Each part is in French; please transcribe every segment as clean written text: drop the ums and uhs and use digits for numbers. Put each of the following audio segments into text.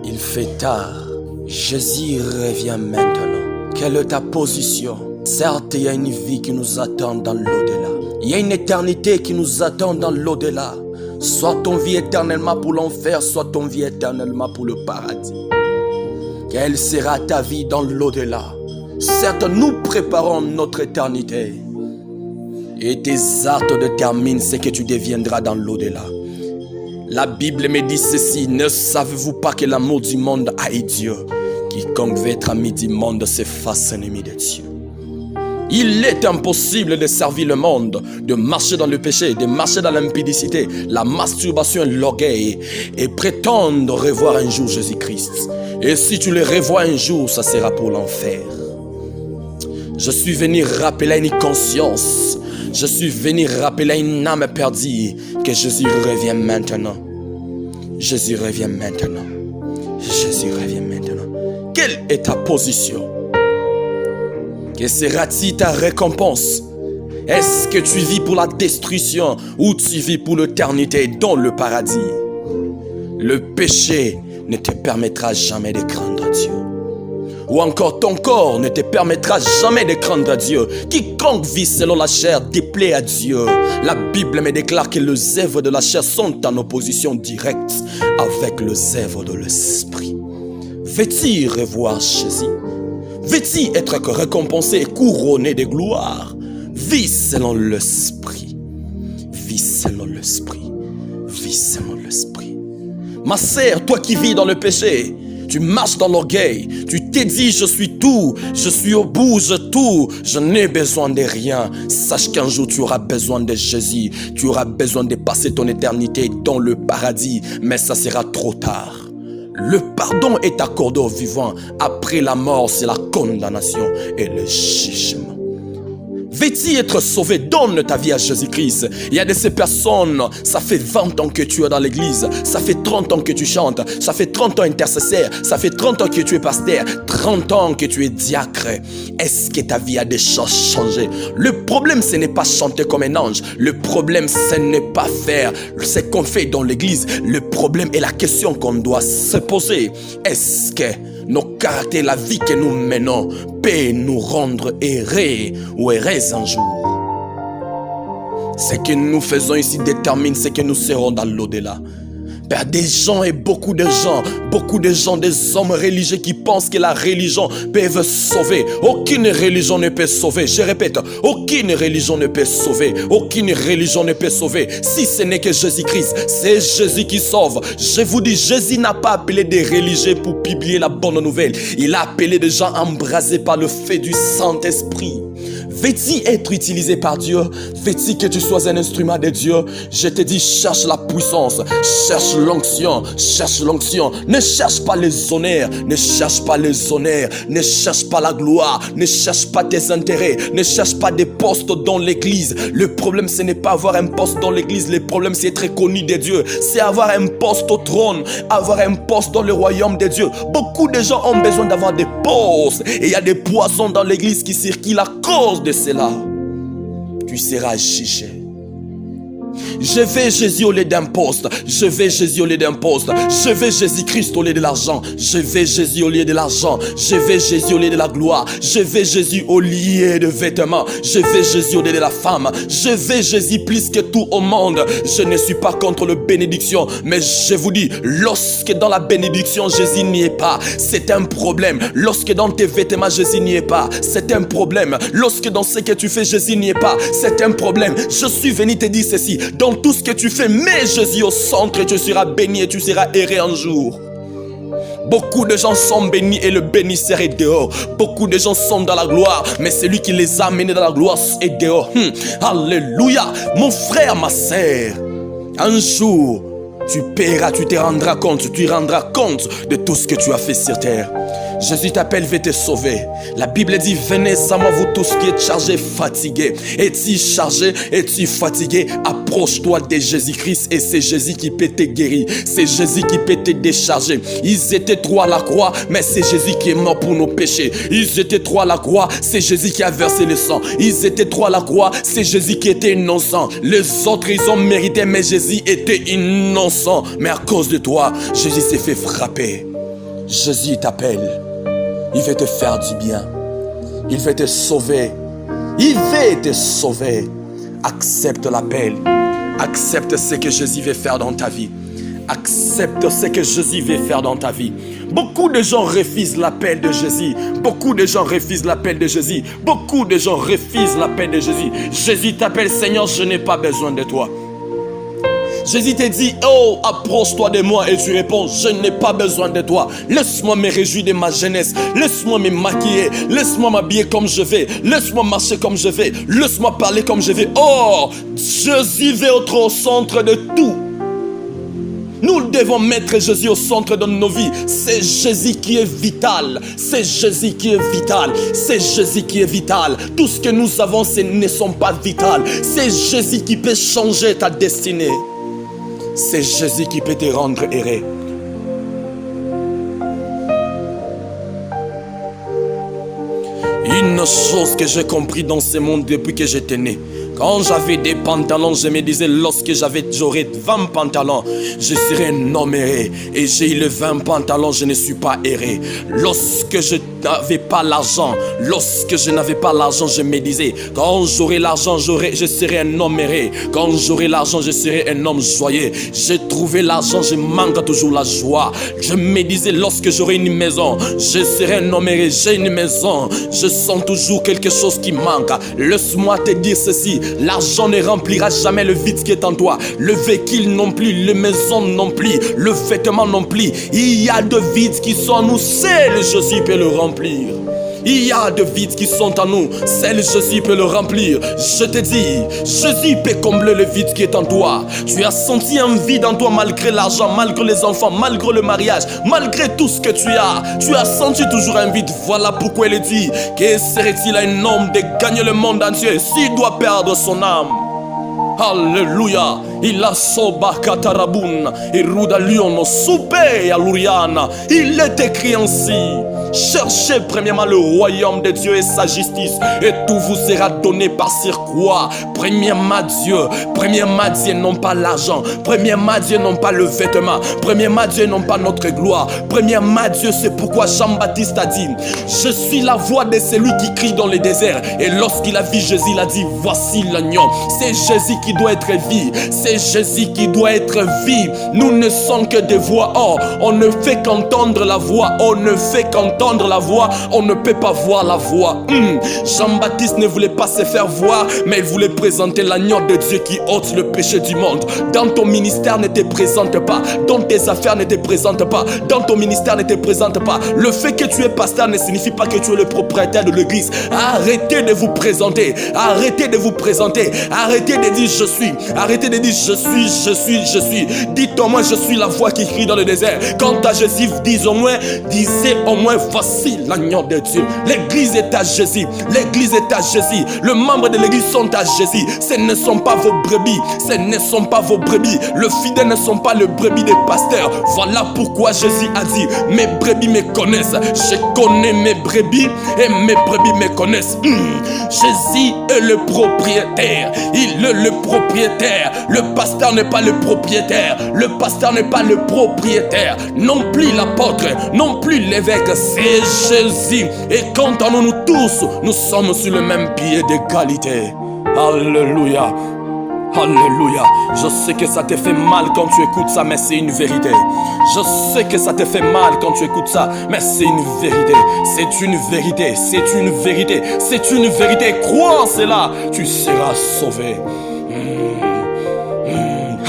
Il fait tard. Jésus revient maintenant. Quelle est ta position? Certes, il y a une vie qui nous attend dans l'au-delà. Il y a une éternité qui nous attend dans l'au-delà. Soit on vit éternellement pour l'enfer, soit on vit éternellement pour le paradis. Quelle sera ta vie dans l'au-delà? Certes, nous préparons notre éternité. Et tes actes déterminent ce que tu deviendras dans l'au-delà. La Bible me dit ceci: ne savez-vous pas que l'amour du monde haït Dieu? Quiconque veut être ami du monde se fasse ennemi de Dieu. Il est impossible de servir le monde, de marcher dans le péché, de marcher dans l'impudicité, la masturbation et l'orgueil, et prétendre revoir un jour Jésus-Christ. Et si tu le revois un jour, ça sera pour l'enfer. Je suis venu rappeler à une conscience, je suis venu rappeler à une âme perdue que Jésus revient maintenant. Jésus revient maintenant. Jésus revient maintenant. Quelle est ta position? Que sera-t-il ta récompense? Est-ce que tu vis pour la destruction ou tu vis pour l'éternité dans le paradis? Le péché ne te permettra jamais de craindre Dieu. Ou encore ton corps ne te permettra jamais de craindre Dieu. Quiconque vit selon la chair déplaît à Dieu. La Bible me déclare que les œuvres de la chair sont en opposition directe avec les œuvres de l'esprit. Veux-tu revoir Jésus? Veux-tu être récompensé et couronné de gloire? Vis selon l'esprit. Vis selon l'esprit. Vis selon l'esprit. Ma sœur, toi qui vis dans le péché, tu marches dans l'orgueil, tu t'es dit je suis tout, je suis au bout, je tout, je n'ai besoin de rien. Sache qu'un jour tu auras besoin de Jésus, tu auras besoin de passer ton éternité dans le paradis, mais ça sera trop tard. Le pardon est accordé aux vivants. Après la mort, c'est la condamnation et le jugement. Veux-tu être sauvé? Donne ta vie à Jésus-Christ. Il y a de ces personnes, ça fait 20 ans que tu es dans l'église, ça fait 30 ans que tu chantes, ça fait 30 ans intercesseur, ça fait 30 ans que tu es pasteur, 30 ans que tu es diacre. Est-ce que ta vie a des choses changé? Le problème, ce n'est pas chanter comme un ange. Le problème, ce n'est pas faire ce qu'on fait dans l'église. Le problème est la question qu'on doit se poser. Est-ce que nos caractères, la vie que nous menons, peut nous rendre heureux ou heureux un jour? Ce que nous faisons ici détermine ce que nous serons dans l'au-delà. Père, des gens et beaucoup de gens, des hommes religieux qui pensent que la religion peut sauver. Aucune religion ne peut sauver. Je répète, aucune religion ne peut sauver. Aucune religion ne peut sauver. Si ce n'est que Jésus-Christ, c'est Jésus qui sauve. Je vous dis, Jésus n'a pas appelé des religieux pour publier la bonne nouvelle. Il a appelé des gens embrasés par le feu du Saint-Esprit. Veux-tu être utilisé par Dieu? Veux-tu que tu sois un instrument de Dieu? Je te dis, cherche la puissance, cherche l'onction, cherche l'onction. Ne cherche pas les honneurs, ne cherche pas les honneurs, ne cherche pas la gloire, ne cherche pas tes intérêts, ne cherche pas des postes dans l'église. Le problème, ce n'est pas avoir un poste dans l'église, le problème, c'est être connu de Dieu. C'est avoir un poste au trône, avoir un poste dans le royaume de Dieu. Beaucoup de gens ont besoin d'avoir des postes et il y a des poissons dans l'église qui circulent à cause de cela. Tu seras jugé. Je veux Jésus au lieu d'un poste. Je veux Jésus au lieu d'un poste. Je veux Jésus-Christ au lieu de l'argent. Je veux Jésus au lieu de l'argent. Je veux Jésus au lieu de la gloire. Je veux Jésus au lieu de vêtements. Je veux Jésus au lieu de la femme. Je veux Jésus plus que tout au monde. Je ne suis pas contre la bénédiction, mais je vous dis, lorsque dans la bénédiction Jésus n'y est pas, c'est un problème. Lorsque dans tes vêtements Jésus n'y est pas, c'est un problème. Lorsque dans ce que tu fais Jésus n'y est pas, c'est un problème. Je suis venu te dire ceci. Dans tout ce que tu fais, mets Jésus au centre et tu seras béni et tu seras heureux un jour. Beaucoup de gens sont bénis et le bénisseur est dehors. Beaucoup de gens sont dans la gloire, mais celui qui les a amenés dans la gloire est dehors. Alléluia. Mon frère, ma sœur, un jour, tu paieras, tu te rendras compte, tu rendras compte de tout ce que tu as fait sur terre. Jésus t'appelle, veut te sauver. La Bible dit, venez à moi vous tous qui êtes chargés, fatigués. Es-tu chargé, es-tu fatigué? Approche-toi de Jésus-Christ et c'est Jésus qui peut te guérir. C'est Jésus qui peut te décharger. Ils étaient trois à la croix, mais c'est Jésus qui est mort pour nos péchés. Ils étaient trois à la croix, c'est Jésus qui a versé le sang. Ils étaient trois à la croix, c'est Jésus qui était innocent. Les autres, ils ont mérité, mais Jésus était innocent. Mais à cause de toi, Jésus s'est fait frapper. Jésus t'appelle. Il veut te faire du bien. Il veut te sauver. Il veut te sauver. Accepte l'appel. Accepte ce que Jésus veut faire dans ta vie. Accepte ce que Jésus veut faire dans ta vie. Beaucoup de gens refusent l'appel de Jésus. Beaucoup de gens refusent l'appel de Jésus. Beaucoup de gens refusent l'appel de Jésus. Jésus t'appelle, Seigneur, je n'ai pas besoin de toi. Jésus te dit, oh, approche-toi de moi. Et tu réponds, je n'ai pas besoin de toi. Laisse-moi me réjouir de ma jeunesse. Laisse-moi me maquiller. Laisse-moi m'habiller comme je vais. Laisse-moi marcher comme je vais. Laisse-moi parler comme je vais. Oh, Jésus veut être au centre de tout. Nous devons mettre Jésus au centre de nos vies. C'est Jésus qui est vital. C'est Jésus qui est vital. C'est Jésus qui est vital. Tout ce que nous avons, ce ne sont pas vital. C'est Jésus qui peut changer ta destinée. C'est Jésus qui peut te rendre heureux. Une chose que j'ai compris dans ce monde depuis que j'étais né. Quand j'avais des pantalons, je me disais, lorsque j'aurais 20 pantalons, je serais un homme heureux. Et j'ai eu les 20 pantalons, je ne suis pas heureux. Lorsque je n'avais pas l'argent, je me disais, quand j'aurai l'argent, je serai un homme heureux. Quand j'aurai l'argent, je serai un homme joyeux. J'ai trouvé l'argent, je manque toujours la joie. Je me disais, lorsque j'aurai une maison, je serai un homme heureux. J'ai une maison, je sens toujours quelque chose qui manque. Laisse-moi te dire ceci, l'argent ne remplira jamais le vide qui est en toi. Le véhicule non plus, les maisons non plus, le vêtement non plus. Il y a de vides qui sont en nous, seul Jésus peut le remplir. Il y a de vides qui sont en nous, seul Jésus peut le remplir. Je te dis, Jésus peut combler le vide qui est en toi. Tu as senti un vide en toi malgré l'argent, malgré les enfants, malgré le mariage, malgré tout ce que tu as senti toujours un vide. Voilà pourquoi il dit, que serait-il à un homme de gagner le monde entier s'il doit perdre son âme? Alléluia. Il a soba katarabun et ruda liono soupe à l'uriana. Il est écrit ainsi: cherchez premièrement le royaume de Dieu et sa justice, et tout vous sera donné par quoi? Premièrement Dieu, non pas l'argent. Premièrement Dieu, non pas le vêtement. Premièrement Dieu, non pas notre gloire. Premièrement Dieu, c'est pourquoi Jean-Baptiste a dit: je suis la voix de celui qui crie dans le désert. Et lorsqu'il a vu Jésus, il a dit: voici l'agneau. C'est Jésus qui doit être vie. C'est Jésus qui doit être vie. Nous ne sommes que des voix. Oh, on ne fait qu'entendre la voix. On ne fait qu'entendre la voix. On ne peut pas voir la voix. Jean-Baptiste ne voulait pas se faire voir, mais il voulait présenter l'agneau de Dieu qui ôte le péché du monde. Dans ton ministère, ne te présente pas. Dans tes affaires, ne te présente pas. Dans ton ministère, ne te présente pas. Le fait que tu es pasteur ne signifie pas que tu es le propriétaire de l'église. Arrêtez de vous présenter. Arrêtez de vous présenter. Arrêtez de dire je suis. Arrêtez de dire je suis. Dites au moins je suis la voix qui crie dans le désert. Quant à Jésus, disez au moins voici l'agneau de Dieu. L'église est à Jésus. L'église est à Jésus. Le membre de l'église sont à Jésus. Ce ne sont pas vos brebis. Ce ne sont pas vos brebis. Le fidèle ne sont pas le brebis des pasteurs. Voilà pourquoi Jésus a dit: mes brebis me connaissent. Je connais mes brebis et mes brebis me connaissent. Jésus est le propriétaire. Il est le propriétaire. Le pasteur n'est pas le propriétaire. Le pasteur n'est pas le propriétaire. Non plus l'apôtre, non plus l'évêque. C'est Jésus. Et quant à nous tous, nous sommes sur le même pied d'égalité. Alléluia. Alléluia. Je sais que ça te fait mal quand tu écoutes ça, mais c'est une vérité. Je sais que ça te fait mal quand tu écoutes ça, mais c'est une vérité. C'est une vérité. C'est une vérité. C'est une vérité. Crois en cela, tu seras sauvé.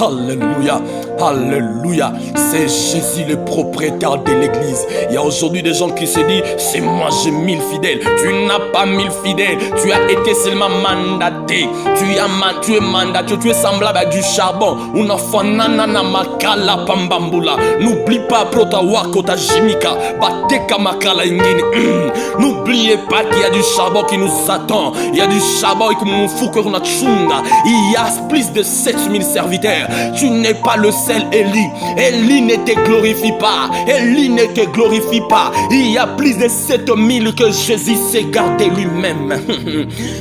Alléluia, alléluia. C'est Jésus le propriétaire de l'église. Il y a aujourd'hui des gens qui se disent: c'est moi, j'ai 1000 fidèles. Tu n'as pas 1000 fidèles. Tu as été seulement mandaté. Tu es mandaté. Tu es semblable à du charbon. N'oublie pas Protawa Kota Jimika. Bateka Makala Ingini. N'oubliez pas qu'il y a du charbon qui nous attend. Il y a du charbon qui nous fout que il y a plus de 7000 serviteurs. Tu n'es pas le seul Élie. Élie ne te glorifie pas. Élie ne te glorifie pas. Il y a plus de 7000 que Jésus s'est gardé lui-même.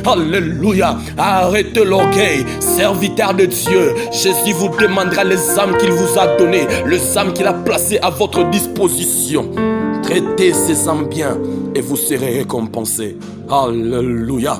Alléluia. Arrêtez l'orgueil, serviteur de Dieu. Jésus vous demandera les âmes qu'il vous a données, les âmes qu'il a placées à votre disposition. Traitez ces hommes bien et vous serez récompensés. Alléluia.